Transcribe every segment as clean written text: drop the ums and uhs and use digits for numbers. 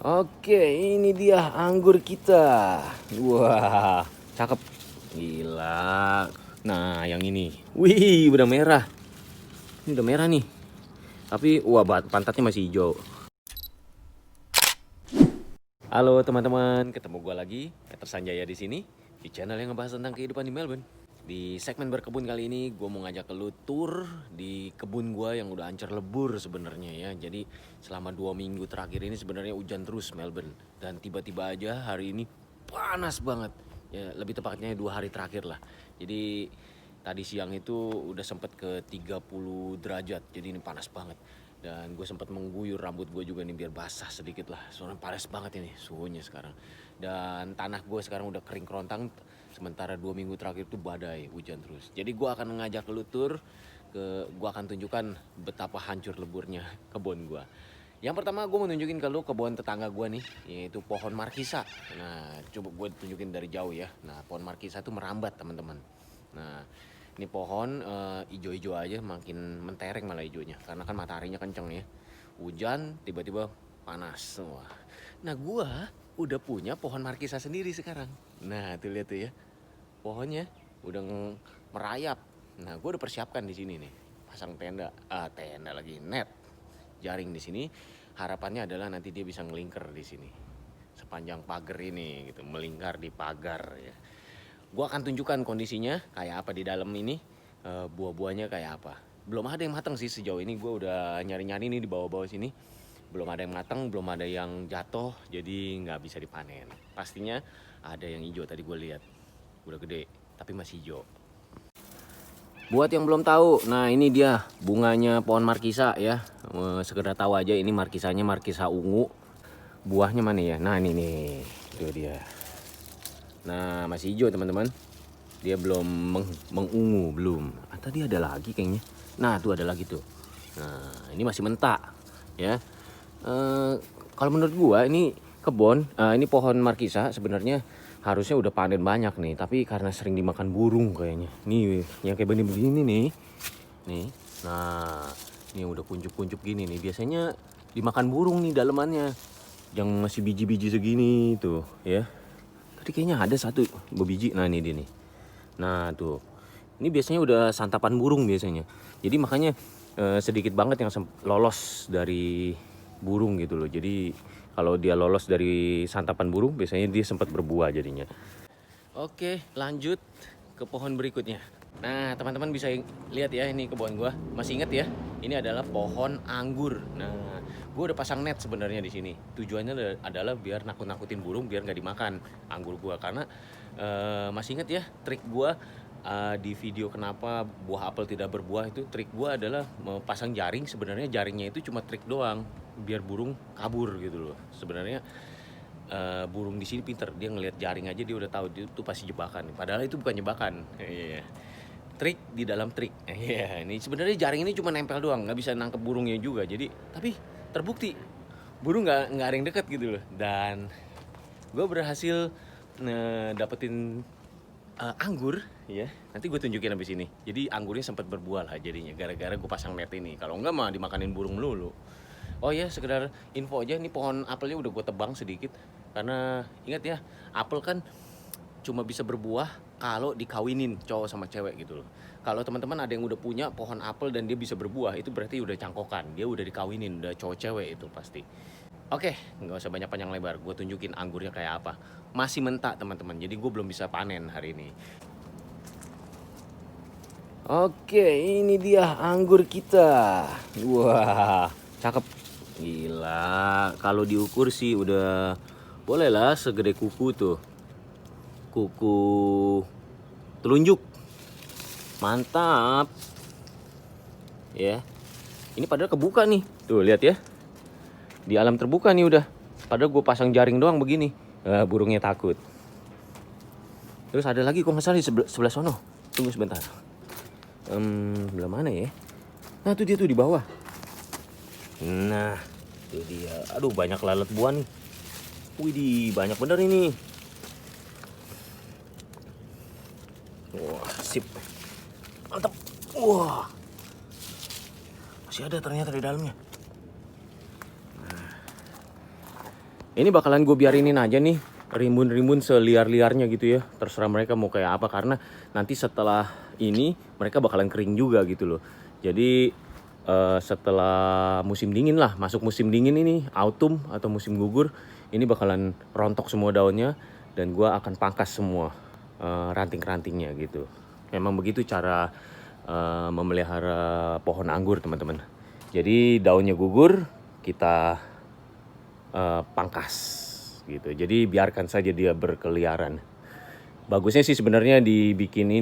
Oke, ini dia anggur kita. Wah, cakep. Gila. Nah, yang ini. Wih, udah merah. Ini udah merah nih. Tapi wah, pantatnya masih hijau. Halo teman-teman, ketemu gua lagi, Peter Sanjaya di sini di channel yang ngebahas tentang kehidupan di Melbourne. Di segmen berkebun kali ini, gue mau ngajak lu tur di kebun gue yang udah hancur lebur sebenarnya ya. Jadi selama 2 minggu terakhir ini sebenarnya hujan terus Melbourne, dan tiba-tiba aja hari ini panas banget. Ya lebih tepatnya 2 hari terakhir lah. Jadi tadi siang itu udah sempet ke 30 derajat, jadi ini panas banget. Dan gue sempat mengguyur rambut gue juga nih biar basah sedikit lah. Soalnya panas banget ini suhunya sekarang. Dan tanah gue sekarang udah kering kerontang. Sementara 2 minggu terakhir tuh badai, hujan terus. Jadi gue akan mengajak lu tur gue akan tunjukkan betapa hancur leburnya kebun gue. Yang pertama gue mau nunjukin ke lu kebun tetangga gue nih, yaitu pohon markisa. Nah coba gue tunjukin dari jauh ya. Nah pohon markisa tuh merambat teman-teman. Nah ini pohon ijo-ijo aja, makin mentereng malah ijonya karena kan mataharinya kenceng ya. Hujan tiba-tiba panas semua. Nah gua udah punya pohon markisa sendiri sekarang. Nah tuh lihat tuh ya, pohonnya udah merayap. Nah gua udah persiapkan di sini nih, pasang tenda lagi, net, jaring di sini. Harapannya adalah nanti dia bisa ngelingker di sini sepanjang pagar ini gitu, melingkar di pagar ya. Gua akan tunjukkan kondisinya kayak apa di dalam ini, buah-buahnya kayak apa. Belum ada yang matang sih sejauh ini, gue udah nyari-nyari nih di bawah-bawah sini. Belum ada yang matang, belum ada yang jatuh, jadi nggak bisa dipanen. Pastinya ada yang hijau tadi gue lihat, udah gede, tapi masih hijau. Buat yang belum tahu, nah ini dia bunganya pohon markisa ya. Sekedar tahu aja, ini markisanya markisa ungu. Buahnya mana ya? Nah ini nih, itu dia. Nah masih hijau teman-teman, dia belum mengungu belum. Tadi ada lagi kayaknya. Nah tuh ada lagi tuh. Nah ini masih mentah ya. Kalau menurut gua ini kebun, ini pohon markisa sebenarnya harusnya udah panen banyak nih, tapi karena sering dimakan burung kayaknya. Nih yang kayak begini nih. Nih. Nah, ini udah kuncup-kuncup gini nih. Biasanya dimakan burung nih dalemannya. Yang masih biji-biji segini tuh ya. Tadi kayaknya ada satu biji. Nah ini dia nih. Nah tuh, ini biasanya udah santapan burung biasanya. Jadi makanya sedikit banget yang lolos dari burung gitu loh. Jadi kalau dia lolos dari santapan burung, biasanya dia sempat berbuah jadinya. Oke, lanjut ke pohon berikutnya. Nah, teman-teman bisa lihat ya, ini kebun gua. Masih ingat ya? Ini adalah pohon anggur. Nah, gua udah pasang net sebenarnya di sini. Tujuannya adalah biar nakut-nakutin burung biar nggak dimakan anggur gua. Karena masih ingat ya trik gua di video kenapa buah apel tidak berbuah itu, trik gua adalah pasang jaring. Sebenarnya jaringnya itu cuma trik doang biar burung kabur gitu loh. Sebenarnya burung di sini pinter, dia ngelihat jaring aja dia udah tahu itu pasti jebakan. Padahal itu bukan jebakan. Iya. Trik di dalam trik. Iya, ini sebenarnya jaring ini cuma nempel doang, nggak bisa nangkep burungnya juga. Jadi, tapi terbukti burung nggak ada yang deket gitu loh. Dan gue berhasil dapetin anggur, ya. Nanti gue tunjukin habis ini. Jadi anggurnya sempat berbuah lah jadinya, gara-gara gue pasang net ini. Kalau enggak mah dimakanin burung melulu. Oh ya, sekedar info aja, nih pohon apelnya udah gue tebang sedikit. Karena ingat ya, apel kan cuma bisa berbuah kalau dikawinin cowok sama cewek gitu loh. Kalau teman-teman ada yang udah punya pohon apel dan dia bisa berbuah, itu berarti udah cangkokan, dia udah dikawinin, udah cowok cewek itu pasti. Oke, nggak usah banyak panjang lebar, gue tunjukin anggurnya kayak apa. Masih mentah teman-teman, jadi gue belum bisa panen hari ini. Oke, ini dia anggur kita. Wah, cakep. Gila, kalau diukur sih udah boleh lah segede kuku tuh. Kuku telunjuk. Mantap. Ya. Ini padahal kebuka nih. Tuh, lihat ya. Di alam terbuka nih udah. Padahal gue pasang jaring doang begini. Burungnya takut. Terus ada lagi kok nggak salah di sebelah sono. Tunggu sebentar. Belah mana ya? Nah, tuh dia tuh di bawah. Nah, itu dia. Aduh, banyak lalat buah nih. Widih, banyak bener ini. Wah, sip. Mantap. Wah. Masih ada ternyata di dalamnya. Nah. Ini bakalan gue biarinin aja nih rimbun-rimbun seliar-liarnya gitu ya. Terserah mereka mau kayak apa, karena nanti setelah ini mereka bakalan kering juga gitu loh. Jadi setelah musim dingin lah, masuk musim dingin ini, autumn atau musim gugur, ini bakalan rontok semua daunnya dan gue akan pangkas semua ranting-rantingnya gitu. Memang begitu cara memelihara pohon anggur, teman-teman. Jadi daunnya gugur, kita pangkas gitu. Jadi biarkan saja dia berkeliaran. Bagusnya sih sebenarnya dibikin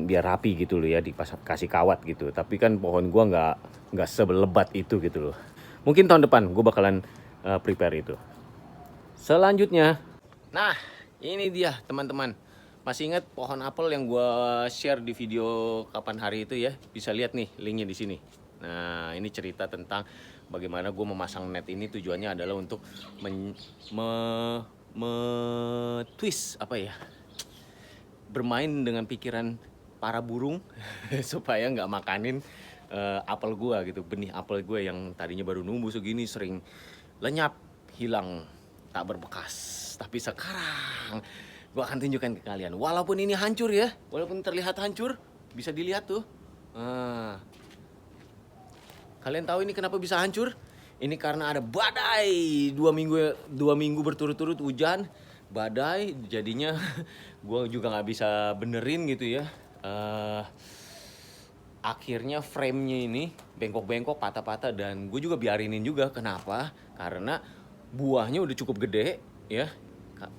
biar rapi gitu loh ya, dikasih kawat gitu. Tapi kan pohon gua nggak selebat itu gitu loh. Mungkin tahun depan gua bakalan prepare itu. Selanjutnya, nah ini dia teman-teman. Masih ingat pohon apel yang gua share di video kapan hari itu ya? Bisa lihat nih linknya di sini. Nah, ini cerita tentang bagaimana gue memasang net ini. Tujuannya adalah untuk twist apa ya? Bermain dengan pikiran para burung supaya nggak makanin apel gue gitu, benih apel gue yang tadinya baru numbuh segini sering lenyap, hilang, tak berbekas. Tapi sekarang gue akan tunjukkan ke kalian. Walaupun ini hancur ya, walaupun terlihat hancur, bisa dilihat tuh. Kalian tahu ini kenapa bisa hancur? Ini karena ada badai 2 minggu berturut-turut hujan, badai, jadinya gue juga nggak bisa benerin gitu ya. Akhirnya frame-nya ini bengkok-bengkok, patah-patah, dan gue juga biarinin juga. Kenapa? Karena buahnya udah cukup gede ya.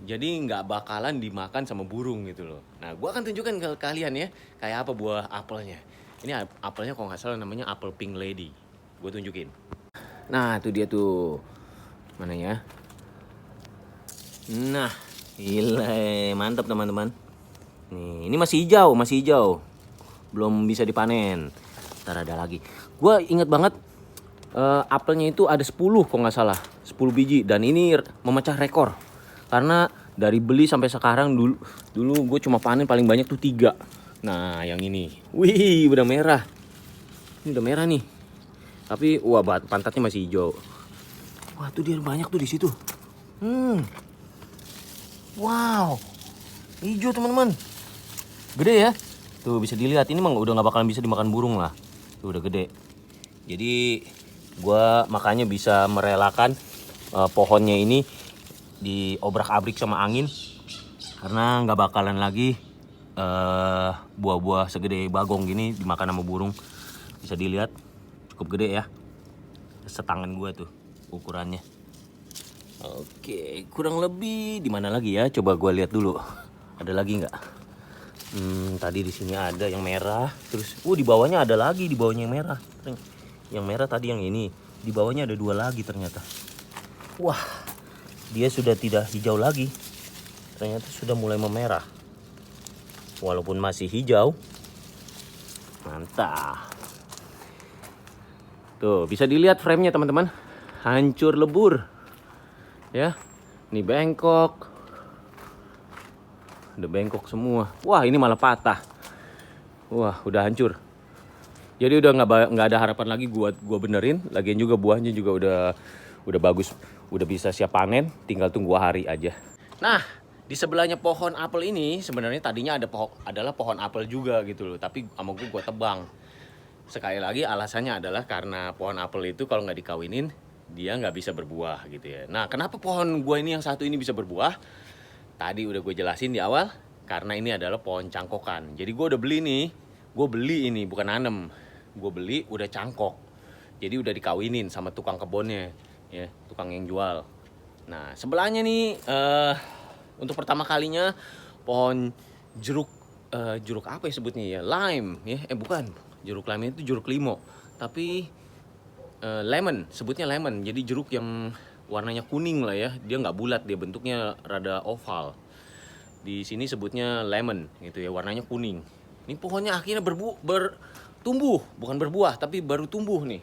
Jadi nggak bakalan dimakan sama burung gitu loh. Nah, gue akan tunjukkan ke kalian ya, kayak apa buah apelnya. Ini apelnya kalau nggak salah namanya apel pink lady. Gue tunjukin. Nah, itu dia tuh. Mana ya? Nah, gila, mantap teman-teman. Nih, ini masih hijau. Belum bisa dipanen. Ntar ada lagi. Gue inget banget apelnya itu ada 10 kalau nggak salah. 10 biji. Dan ini memecah rekor. Karena dari beli sampai sekarang dulu gue cuma panen paling banyak tuh 3. Nah, yang ini. Wih, udah merah. Ini udah merah nih. Tapi wah, pantatnya masih hijau. Wah, tuh dia banyak tuh di situ. Wow. Hijau, teman-teman. Gede ya. Tuh bisa dilihat, ini mah udah nggak bakalan bisa dimakan burung lah. Tuh udah gede. Jadi gua makanya bisa merelakan pohonnya ini diobrak-abrik sama angin, karena nggak bakalan lagi buah-buah segede bagong gini dimakan sama burung. Bisa dilihat cukup gede ya, setangan gua tuh ukurannya. Oke, kurang lebih di mana lagi ya? Coba gua lihat dulu. Ada lagi nggak? Tadi di sini ada yang merah. Terus, di bawahnya ada lagi, di bawahnya yang merah. Yang merah tadi yang ini. Di bawahnya ada 2 lagi ternyata. Wah, dia sudah tidak hijau lagi. Ternyata sudah mulai memerah. Walaupun masih hijau. Mantap. Tuh, bisa dilihat frame-nya teman-teman. Hancur lebur. Ya, ini bengkok. Udah bengkok semua. Wah, ini malah patah. Wah, udah hancur. Jadi udah nggak ada harapan lagi gua benerin. Lagian juga buahnya juga udah bagus, udah bisa siap panen. Tinggal tunggu hari aja. Nah, di sebelahnya pohon apel ini sebenarnya tadinya adalah pohon apel juga gitu loh. Tapi sama gua tebang. Sekali lagi alasannya adalah karena pohon apel itu kalau nggak dikawinin dia nggak bisa berbuah gitu ya. Nah, kenapa pohon gua ini yang satu ini bisa berbuah? Tadi udah gue jelasin di awal, karena ini adalah pohon cangkokan. Jadi gue udah beli nih, gue beli ini bukan nanem, gue beli udah cangkok. Jadi udah dikawinin sama tukang kebunnya, ya, tukang yang jual. Nah, sebelahnya nih untuk pertama kalinya pohon jeruk apa ya sebutnya ya, lime ya, bukan jeruk lime, itu jeruk limo, tapi lemon, sebutnya lemon. Jadi jeruk yang warnanya kuning lah ya, dia nggak bulat, dia bentuknya rada oval. Di sini sebutnya lemon gitu ya, warnanya kuning. Ini pohonnya akhirnya bertumbuh, bukan berbuah tapi baru tumbuh nih.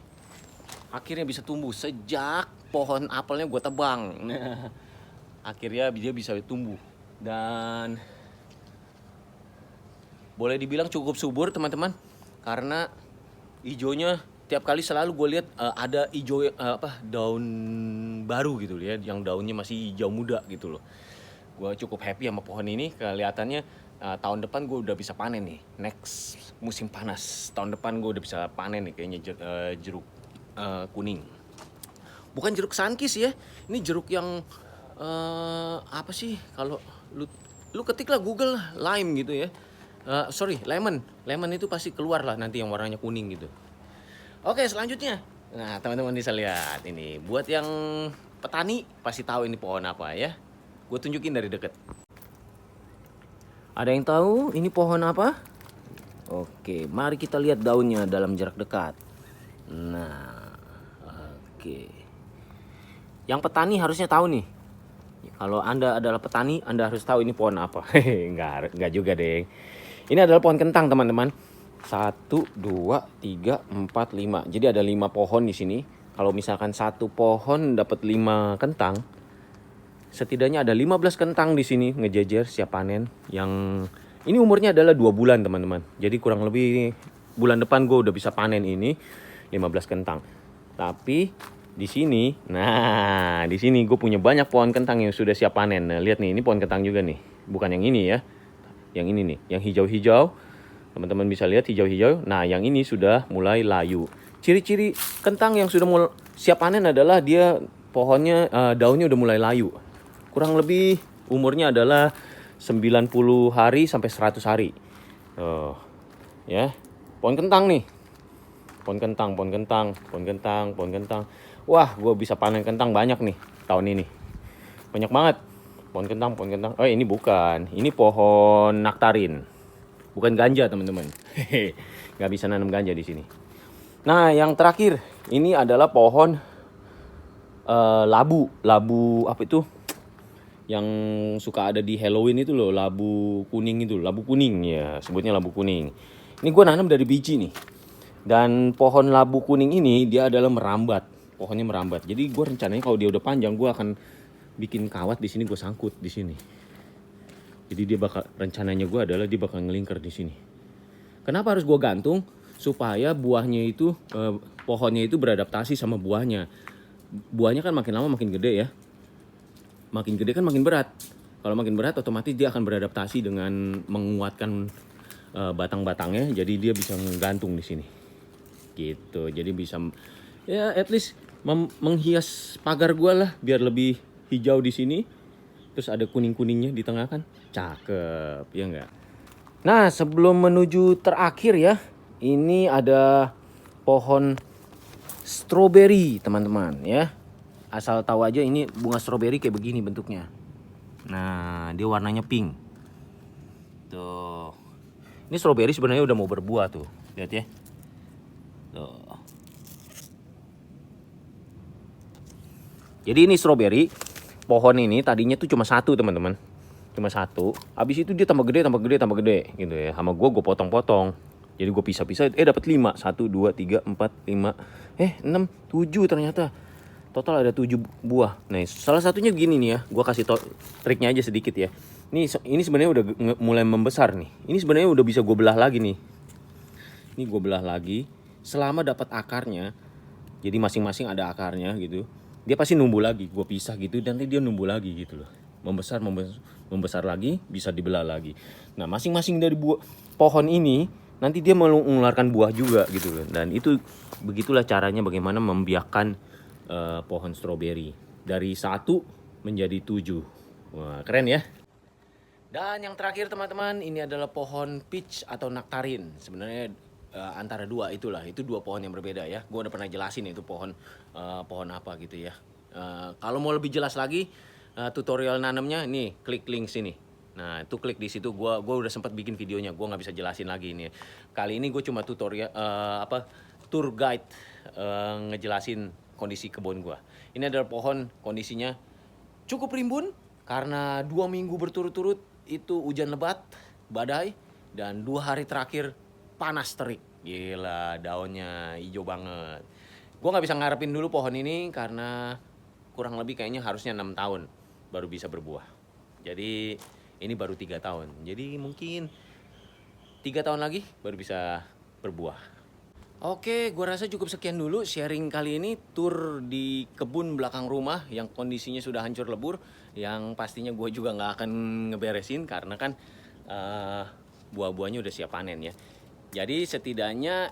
Akhirnya bisa tumbuh sejak pohon apelnya gue tebang. Akhirnya dia bisa tumbuh dan boleh dibilang cukup subur teman-teman, karena hijaunya tiap kali selalu gue lihat ada hijau daun baru gitu ya, yang daunnya masih hijau muda gitu loh. Gue cukup happy sama pohon ini, kelihatannya tahun depan gue udah bisa panen nih. Next musim panas tahun depan gue udah bisa panen nih kayaknya jeruk kuning. Bukan jeruk sunkist ya, ini jeruk yang apa sih, kalau lu ketik lah Google lah, lime gitu ya. Sorry, lemon itu pasti keluar lah nanti yang warnanya kuning gitu. Oke, selanjutnya. Nah, teman-teman bisa lihat ini. Buat yang petani pasti tahu ini pohon apa ya. Gue tunjukin dari deket. Ada yang tahu ini pohon apa? Oke, mari kita lihat daunnya dalam jarak dekat. Nah, oke. Yang petani harusnya tahu nih. Kalau Anda adalah petani, Anda harus tahu ini pohon apa. Enggak juga, deh. Ini adalah pohon kentang, teman-teman. 1, 2, 3, 4, 5. Jadi ada 5 pohon di sini. Kalau misalkan satu pohon dapat 5 kentang, setidaknya ada 15 kentang di sini ngejejer siap panen. Yang ini umurnya adalah 2 bulan, teman-teman. Jadi kurang lebih bulan depan gue udah bisa panen ini 15 kentang. Tapi di sini, nah di sini gue punya banyak pohon kentang yang sudah siap panen. Nah, lihat nih, ini pohon kentang juga nih. Bukan yang ini ya. Yang ini nih, yang hijau-hijau. Teman-teman bisa lihat hijau-hijau. Nah, yang ini sudah mulai layu. Ciri-ciri kentang yang sudah mulai siap panen adalah dia pohonnya daunnya udah mulai layu. Kurang lebih umurnya adalah 90 hari sampai 100 hari. Ya. Pohon kentang nih. Pohon kentang. Wah, gue bisa panen kentang banyak nih tahun ini. Banyak banget. Pohon kentang. Oh, ini bukan. Ini pohon nektarin. Bukan ganja, teman-teman. Nggak bisa nanam ganja di sini. Nah, yang terakhir ini adalah pohon labu apa itu? Yang suka ada di Halloween itu loh, labu kuning ya, sebutnya labu kuning. Ini gue nanam dari biji nih. Dan pohon labu kuning ini dia adalah merambat, pohonnya merambat. Jadi gue rencananya kalau dia udah panjang, gue akan bikin kawat di sini, gue sangkut di sini. Jadi rencananya gue adalah dia bakal ngelingkar di sini. Kenapa harus gue gantung? Supaya buahnya itu, pohonnya itu beradaptasi sama buahnya. Buahnya kan makin lama makin gede ya. Makin gede kan makin berat. Kalau makin berat otomatis dia akan beradaptasi dengan menguatkan batang-batangnya. Jadi dia bisa menggantung di sini. Gitu. Jadi bisa ya at least menghias pagar gue lah biar lebih hijau di sini. Terus ada kuning-kuningnya di tengah kan. Cakep, ya enggak? Nah, sebelum menuju terakhir ya, ini ada pohon stroberi, teman-teman ya. Asal tahu aja ini bunga stroberi kayak begini bentuknya. Nah, dia warnanya pink. Tuh. Ini stroberi sebenarnya udah mau berbuah tuh. Lihat ya. Tuh. Jadi ini stroberi. Pohon ini tadinya tuh cuma satu, teman-teman. Cuma satu. Habis itu dia tambah gede gitu ya. Sama gue potong-potong. Jadi gue pisah-pisah, dapat 5. 1, 2, 3, 4, 5. 6, 7 ternyata. Total ada 7 buah. Nah, salah satunya gini nih ya. Gue kasih triknya aja sedikit ya. Ini sebenarnya udah mulai membesar nih. Ini sebenarnya udah bisa gue belah lagi nih. Ini gue belah lagi. Selama dapat akarnya. Jadi masing-masing ada akarnya gitu. Dia pasti numbuh lagi. Gue pisah gitu, nanti dia numbuh lagi gitu loh. Membesar lagi, bisa dibelah lagi. Nah, masing-masing dari pohon ini nanti dia mengeluarkan buah juga gitu loh. Dan itu begitulah caranya bagaimana membiakkan pohon stroberi dari 1 menjadi 7. Wah, keren ya. Dan yang terakhir, teman-teman, ini adalah pohon peach atau nektarin. Sebenarnya antara dua itulah, itu 2 pohon yang berbeda ya. Gue udah pernah jelasin itu pohon apa gitu ya. Kalau mau lebih jelas lagi tutorial nanamnya, nih klik link sini. Nah, itu klik di situ. Gua udah sempat bikin videonya. Gua nggak bisa jelasin lagi ini. Kali ini gue cuma tutorial tour guide ngejelasin kondisi kebun gua. Ini adalah pohon kondisinya cukup rimbun karena 2 minggu berturut-turut itu hujan lebat, badai, dan 2 hari terakhir panas terik. Gila, daunnya hijau banget. Gua nggak bisa ngarepin dulu pohon ini karena kurang lebih kayaknya harusnya 6 tahun baru bisa berbuah. Jadi ini baru 3 tahun. Jadi mungkin 3 tahun lagi baru bisa berbuah. Oke, gua rasa cukup sekian dulu sharing kali ini tur di kebun belakang rumah yang kondisinya sudah hancur lebur, yang pastinya gue juga nggak akan ngeberesin karena kan eh, buah-buahnya udah siap panen ya. Jadi setidaknya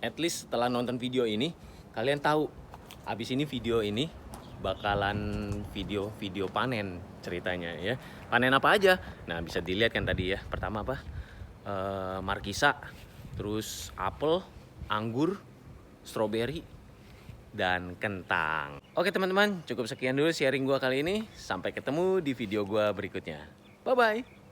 at least setelah nonton video ini kalian tahu abis ini video ini bakalan video panen ceritanya ya. Panen apa aja? Nah, bisa dilihat kan tadi ya. Pertama apa? Markisa, terus apel, anggur, stroberi, dan kentang. Oke teman-teman, cukup sekian dulu sharing gua kali ini. Sampai ketemu di video gua berikutnya. Bye-bye.